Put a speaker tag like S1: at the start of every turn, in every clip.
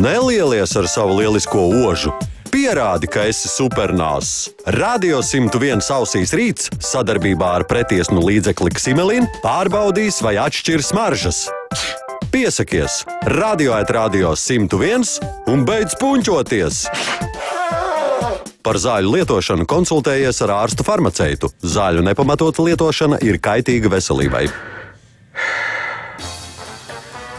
S1: Nelielies ar savu lielisko ožu. Pierādi, ka esi supernāss. Radio 101 ausīs rīts sadarbībā ar pretiesmu līdzekli Ximelin pārbaudīs, vai atšķirs smaržas. Piesakies! Radio 101 un beidz puņķoties! Par zāļu lietošanu konsultējies ar ārstu farmaceitu. Zāļu nepamatota lietošana ir kaitīga veselībai.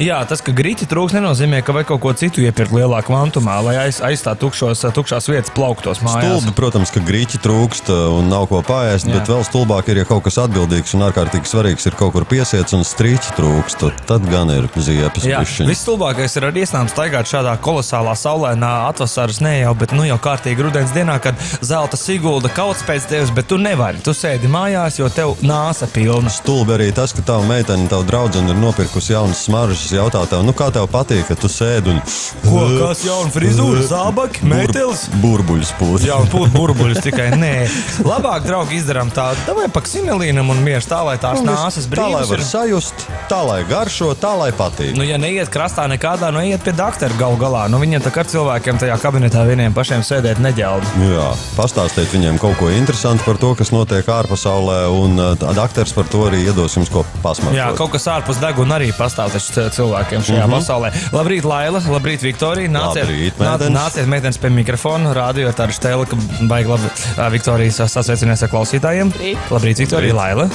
S2: Jā, tas, ka grīķi trūks, nenozīmē, ka vajag kaut ko citu iepirkt lielā kvantumā, lai aizstāt tukšās vietas plauktos mājās.
S3: Stulbi, protams, ka grīķi trūkst un nav ko paēst, bet vēl stulbāk ir, ja kaut kas atbildīgs un ārkārtīgi svarīgs ir kaut kur piesiets un strīķi trūkst, tad gan ir ziepes.
S2: Jā, viss stulbākais ir ar iesnām staigāt šādā kolosālā saulēnā atvasaras ne jau, bet jau kārtīgi rudens dienā, kad zelta sigulda kauts pēc tevis, bet tu nevari. Tu sēdi mājās, jo tev nāsa pilna.
S3: Stulbi arī tas, ka tava meitene, tava draudzene ir nopirkusi jaunas smaržas. Jautā tev, kā tev patīk, ka tu sēdi un...
S2: Kas jauna frizūra, zābaki, metelis?
S3: Burbuļus pūt.
S2: Jā, un pūt burbuļus tikai, nē. Labāk, draugi, izdarām tādu, davai pa Ximelīnam un miež tā, lai tās nāsas brīvas.
S3: Tā, lai var sajust, tā, lai garšo, tā, lai patīk.
S2: Ja neiet krastā nekādā, iet pie doktora galu galā. Viņiem tā kā cilvēkiem tajā kabinetā vieniem pašiem sēdēt neģeldi.
S3: Jā, pastāstīt viņiem kaut ko interesantu par to, kas notiek ārpasaulē, un doktors par to arī iedos jums ko pasmaksāt.
S2: Jā, kaut kas ārpus deguna arī pastāv cilvēkiem šajā pasaulē. Labrīt, Laila, labrīt, Viktorija. Nāciet meitenes pie mikrofona. Rādio ir tāda štēle, ka baigi labi Viktorijas sasveicinies ar klausītājiem. Labrīt, Viktorija, Laila.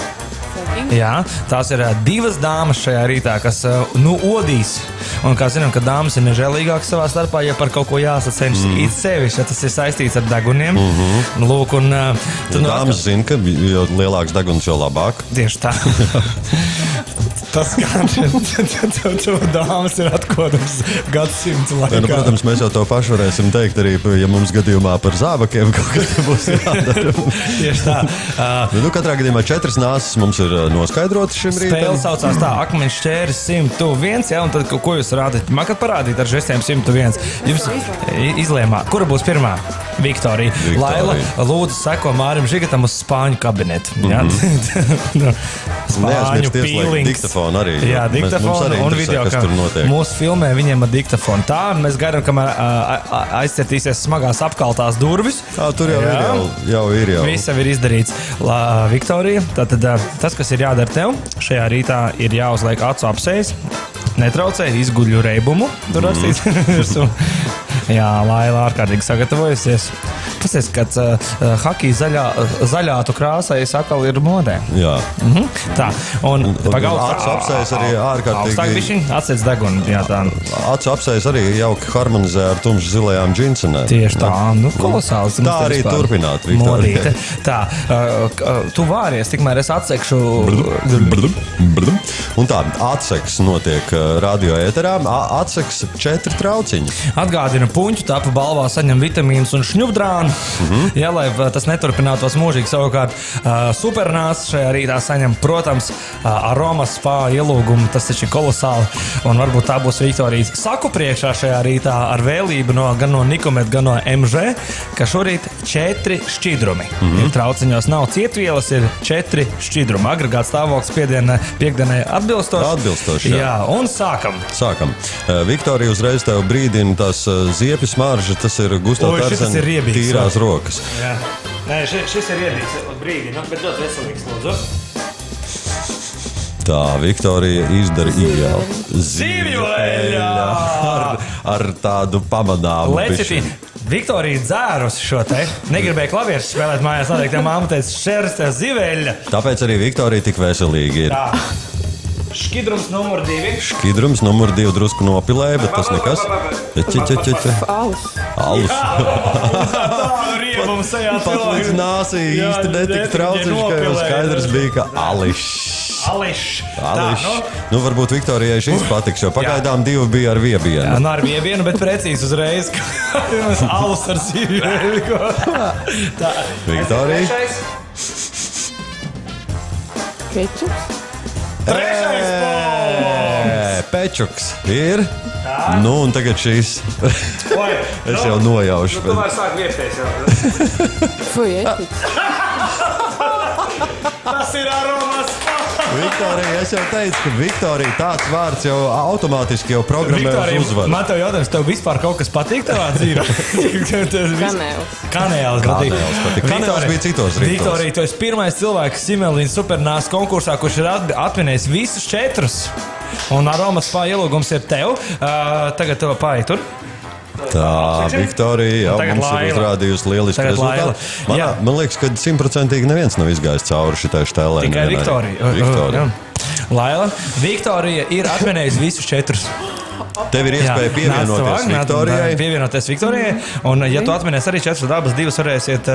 S2: Jā, tās ir divas dāmas šajā rītā, kas odīs. Un kā zinām, ka dāmas ir nežēlīgākas savā starpā, ja par kaut ko jāsacenšas it sevišķi, ja tas ir saistīts ar deguniem. Lūk, un...
S3: Dāmas zina, ka jo lielāks deguns, jo labāk.
S2: Tieši tā. Tas kā tev dāmas ir atkodams gadsimts laikā.
S3: Protams, mēs jau to pašu varēsim teikt arī, ja mums gadījumā par zābakiem kaut kas būs jādara.
S2: Tieši tā.
S3: Katrā gadījumā 4 nāsas mums ir noskaidrotas šim rītam.
S2: Spēle saucās tā, akmeņš šķēris 101, jā, un tad ko jūs rādāt? Mākat parādīt ar žestiem 101. Jums izlēmā, kura būs pirmā? Viktorija. Laila, lūdzu, seko Mārim Žigatam uz spāņu kabinetu. Spāņu pīlings.
S3: Arī,
S2: jā, diktafonu un video,
S3: kas tur notiek.
S2: Mūsu filmē viņiem ar diktafonu. Tā, un mēs gaidām, kamēr aizcietīsies smagās apkaltās durvis.
S3: Tur jau ir.
S2: Viss jau ir izdarīts. Viktorija, tātad tas, kas ir jādara tev, šajā rītā ir jāuzliek acu apsejas, netraucē izguļu reibumu. Tur rakstīts. Jā, Laila ārkārtīgi sagatavojusies. Pasies, kad hakija zaļātu krāsai sakal ir modē.
S3: Jā.
S2: Tā, un
S3: pagaut acu apsejas arī ārkārtīgi.
S2: Augstāk bišķiņ, atsēc degunu. Jā, tā.
S3: Acu apsejas arī jauki harmonizē ar tumši zilajām džinsenēm.
S2: Tieši tā, kolosāls.
S3: Tā arī turpināt, Viktorija.
S2: Tā, tu vāries, tikmēr es atsekšu.
S3: Un tā, atseks notiek radio ēterā. Atseks 4 trauciņi.
S2: Atgādina puņķu, tāpa balvā saņem vitamīnus un šņubdrānu. Jā, lai tas neturpinātos mūžīgi. Savukārt supernāsts šajā rītā saņem, protams, aromas spā ielūgumu. Tas taču ir kolosāli. Un varbūt tā būs Viktorijas saku priekšā šajā rītā ar vēlību gan no Nikomet, gan no MŽ, ka šorīt 4 šķidrumi. Ir trauciņos nav cietvielas, ir 4 šķidrumi. Agregāts stāvoklis piekdienai atbilstoši. Jā, un sākam.
S3: Viktorija uzreiz tev brīdina tās ziepes smarža, tas ir Gustav Tarzena tīrās rokas.
S2: Jā. Nē, šis ir riebīgs brīdina, bet ļoti veselīgs, lūdzu.
S3: Tā, Viktorija izdara
S2: Zivjueļa!
S3: Ar tādu pamanāmu
S2: Lecitī. Viktorija dzērusi šo te. Negribēja klavierus spēlēt mājās, tādēļ, ka māma teica šerstē ziveļa.
S3: Tāpēc arī Viktorija tik veselīgi ir.
S2: Tā. Šķidrums numur 2.
S3: Šķidrums numur 2 drusku nopilēja, bet tas nekas. Alus.
S2: Tādu riebumu sajā cilvēku.
S3: Pat līdz nāsī īsti netika trauciņš, ka jau skaidrs bija, ka Ališs. Varbūt Viktorijai šis patiks, jo pagaidām 2 bija ar viebienu.
S2: Jā, ar viebienu, bet precīzi uzreiz. Alus ar zivju.
S3: Viktorija.
S4: Pečuks.
S3: Pečuks ir. Un tagad šīs. Es jau nojaušu.
S2: Tu tomēr sāk viepties jau.
S4: Fuj, etiks.
S2: Tas ir aromas.
S3: Viktorija, es jau teicu, ka Viktorija tāds vārds jau automātiski jau programmē uz uzvaru.
S2: Man tev jautājums, tev vispār kaut kas patīk tavā dzīvē? Kanēls patīk.
S3: Kanēls bija citos rītos.
S2: Viktorija, tu esi pirmais cilvēks Simelīnas Supernās konkursā, kurš ir atvinējis visus 4. Un Aromas Spa ielūgums ir tev. Tagad tev pāja tur.
S3: Tā, Viktorija jau mums ir uzrādījusi lielisku rezultātu. Man liekas, ka 100% neviens nav izgājis cauri šitai štēlē.
S2: Tikai Viktorija. Laila, Viktorija ir atvinējusi visus 4.
S3: Tev ir iespēja
S2: pievienoties Viktorijai. Un, ja tu atminies arī 4 dabas, 2 varēsiet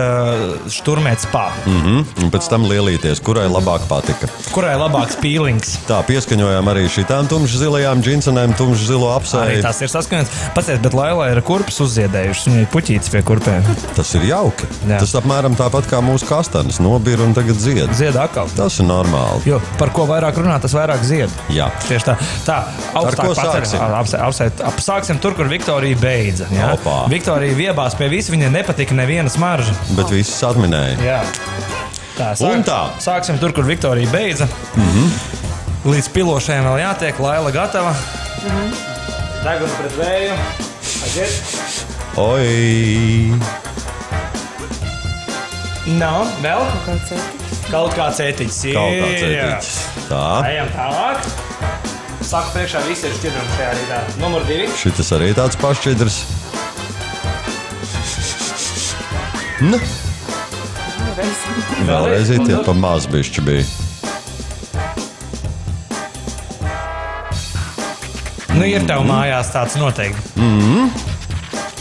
S2: šturmēt spā.
S3: Un pēc tam lielīties, kurai labāk patika.
S2: Kurai labāks pīlings.
S3: Tā, pieskaņojām arī šitām tumšzilajām džinsenēm, tumšzilo apsēju.
S2: Arī tas ir saskaņots. Paciet, bet Laila ir kurpes uzziedējušas. Viņa ir puķītes pie kurpēm.
S3: Tas ir jauki. Jā. Tas apmēram tāpat kā mūsu kastanas. Nobira un tagad zied.
S2: Zied atkal.
S3: Tas ir normāli.
S2: Jo, par ko vairāk runā, tas vairāk zied.
S3: Jā.
S2: Tieši tā. Tā, augstāk sāksim tur, kur Viktorija beidza. Ja? Viktorija viebās pie visa, viņai nepatika neviena smarža.
S3: Bet visus atminēja.
S2: Jā. Sāksim tur, kur Viktorija beidza. Līdz pilošajiem vēl jātiek. Laila gatava. Deguna pret vēju. Aiziet.
S3: Oi!
S2: Nav, vēl? Kaut kāds ētiķis.
S3: Tā.
S2: Ejam tālāk. Saku priekšā visi ir šķidrumi šajā rītā. Numur 2.
S3: Šitas arī tāds pašķidrs. Nu. Vēlreiz tie pa maz bišķi bija.
S2: Nu, ir tev mājās tāds noteikti.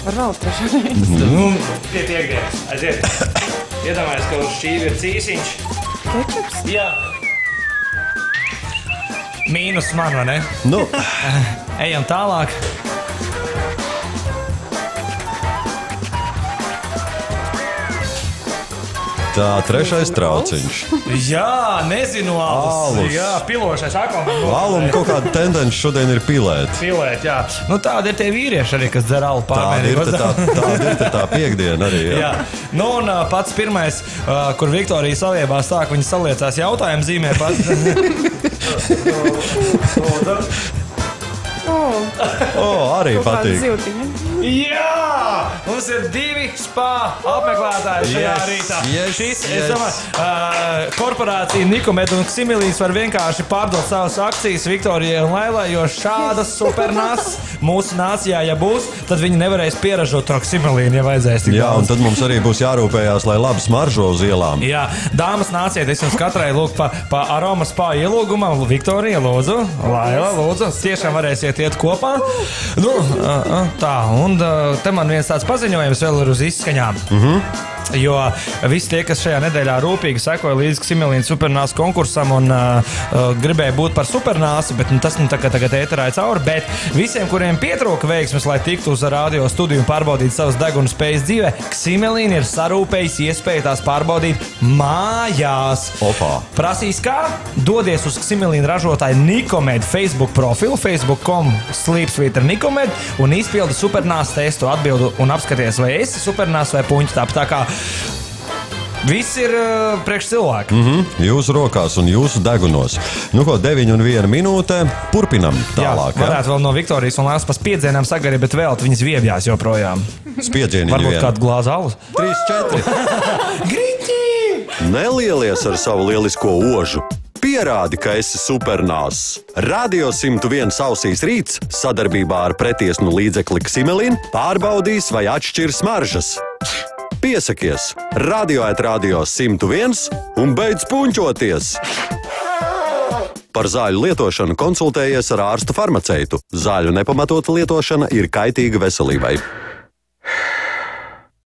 S4: Var vēl trešā reizi.
S2: Pie piekdienas. Aiziet. Iedomājies, ka uz šī ir cīsiņš.
S4: Kečups?
S2: Jā. Mīnus man, vai ne?
S3: Nu.
S2: Ejam tālāk.
S3: Tā, 3. trauciņš.
S2: Jā, nezinu, alus. Jā, pilošais akvamens.
S3: Alum kaut kāda tendence šodien ir pilēt.
S2: Pilēt, jā. Nu, tādi ir tie vīrieši arī, kas dzer alu pārmērīgi.
S3: Tāda ir tā piekdiena arī, jā.
S2: Jā. Nu, un pats pirmais, kur Viktorija saviebā sāk, viņa saliecās jautājumu zīmē pats.
S3: Arī patīk.
S2: Jā! Mums ir 2 spā apmeklētāji šajā rītā. Šis, es domāju, korporācija Nikomed un Simelīns var vienkārši pārdot savas akcijas Viktorijai un Lailai, jo šādas supernās mūsu nācijā, ja būs, tad viņi nevarēs pieražot to Simelīnu, ja vajadzēs tik daudz.
S3: Jā, un tad mums arī būs jārūpējās, lai labi smaržo uz ielām.
S2: Jā, dāmas nāciet, es jums katrai lūk pa Aromas Spa ielūgumam. Viktorija, lūdzu, Laila, lūdzu, tiešām varēsiet iet kopā. Nu, tā, un te man viens tāds paziņojums vēl ir uz izskaņām. Jo visi tie, kas šajā nedēļā rūpīgi sekoja līdz Simelīnas Supernās konkursam un gribēja būt par Supernāsu, bet tas tagad ēterā ir cauri, bet visiem, kuriem pietrūka veiksmes, lai tiktu uz radio studiju un pārbaudītu savas deguna spējas dzīvē, Simelīna ir sarūpējis iespēju tās pārbaudīt mājās. Prasīs kā? Dodies uz Simelīna ražotāja Nikomed Facebook profilu, facebook.com/Nikomed un izpildi Supernās testu, atbildu un apskaties, vai esi Supernās vai puņķi tāp. Tā kā viss ir priekš cilvēku.
S3: Jūsu rokās un jūsu degunos. Nu ko, 9:01 minūte. Turpinam tālāk.
S2: Jā, varētu vēl no Viktorijas un Lāspas piedzienām sagarīt, bet vēl viņas viebjās joprojām.
S3: Spiedzieniņu
S2: varbūt kādu glāzi alus.
S3: 3-4.
S2: Griķi!
S1: Nelielies ar savu lielisko ožu. Pierādi, ka esi supernās. Radio 101 ausīs rīts sadarbībā ar pretiesnu līdzekli Simelīn pārbaudīs, vai atšķirs smaržas. Piesakies Radio 101 un beidz puņķoties! Par zāļu lietošanu konsultējies ar ārstu farmaceitu. Zāļu nepamatota lietošana ir kaitīga veselībai.